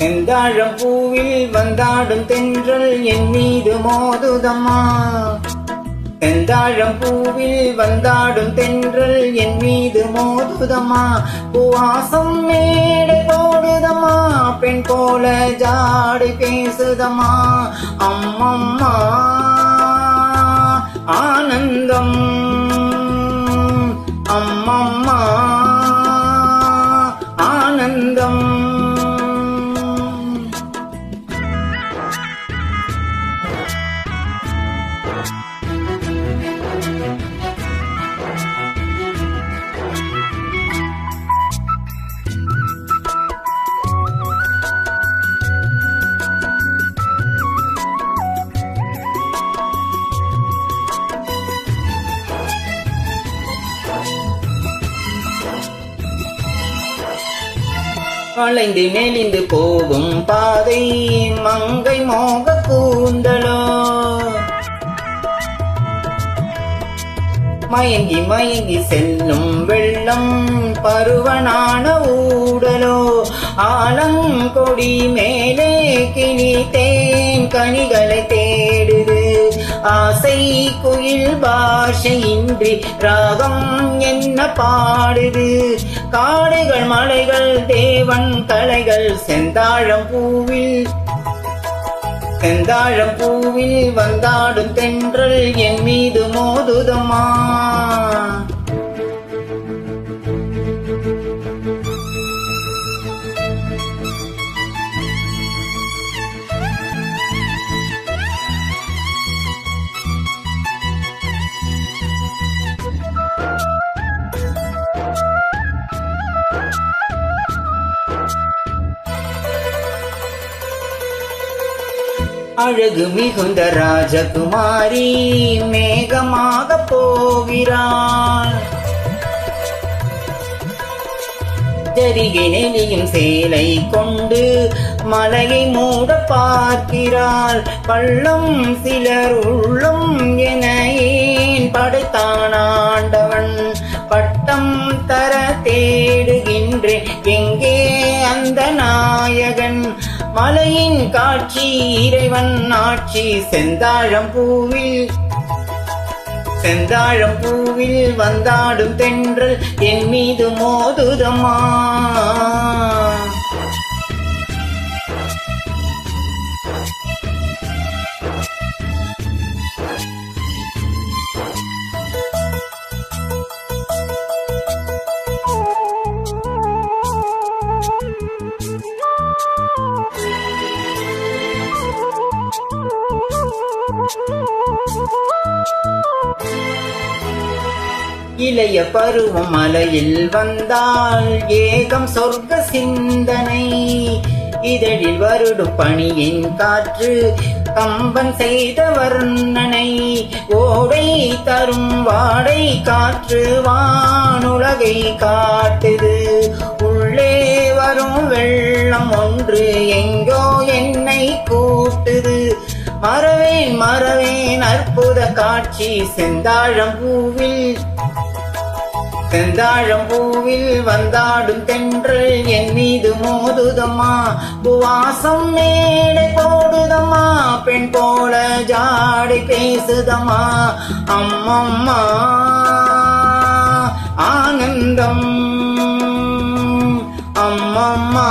செந்தாழம் பூவில் வந்தாடும் தென்றல் என் மீது மோதுதம்மா. செந்தாழம் பூவில் வந்தாடும் தென்றல் என் மீது மோதுதம்மா. பூவாசம் மேடை போடுதம்மா, பெண் போல ஜாடை பேசுதம்மா. அம்மம்மா ஆனந்தம், அம்மம்மா ஆனந்தம். வளைந்து நெளிந்து போகும் பாதை மங்கை மோக கூந்தலோ, மயங்கி மயங்கி செல்லும் வெள்ளம் பருவனான ஊடலோ. ஆலங்கொடி மேலே கிளி தேன் கனிகளை தேடுது, ஆசை குயில் பாஷையின்றி ராகம் என்ன பாடுது. காடுகள் மலைகள் தேவன் கலைகள் செந்தாழம் பூவில், செந்தாழம் பூவில் வந்தாடும் தென்றல் என் மீது மோதுதம்மா. அழகு மிகுந்த ராஜகுமாரி மேகமாக போகிறாள், ஜரிகை நெளியும் சேலை கொண்டு மலையை மூட பார்க்கிறாள். பள்ளம் சிலர் உள்ளம் என ஏன் படைத்தான் ஆண்டவன், பட்டம் தர தேடுகின்றேன் எங்கே அந்த நாயகன். மலையின் காட்சி இறைவன் ஆட்சி செந்தாழம் பூவில், செந்தாழம் பூவில் வந்தாடும் தென்றல் என் மீது மோதுதம்மா. இளைய பருவம் மலையில் வந்தால் ஏகம் சொர்க்க சிந்தனை, இதழில் வருடும் பணியின் காற்று கம்பன் செய்த வர்ணனை. ஓடை தரும் வாடை காற்று வானுலகை காட்டுது, உள்ளே வரும் வெள்ளம் ஒன்று எங்கோ என்னை கூட்டுது. மறவேன் மறவேன் அற்புத காட்சி செந்தாழம் பூவில், செந்தாழம் பூவில் வந்தாடும் தென்றல் என் மீது மோதுதம்மா. பூவாசம் மேடை போடுதம்மா, பெண் போல ஜாடை பேசுதம்மா. அம்மம்மா ஆனந்தம், அம்மம்மா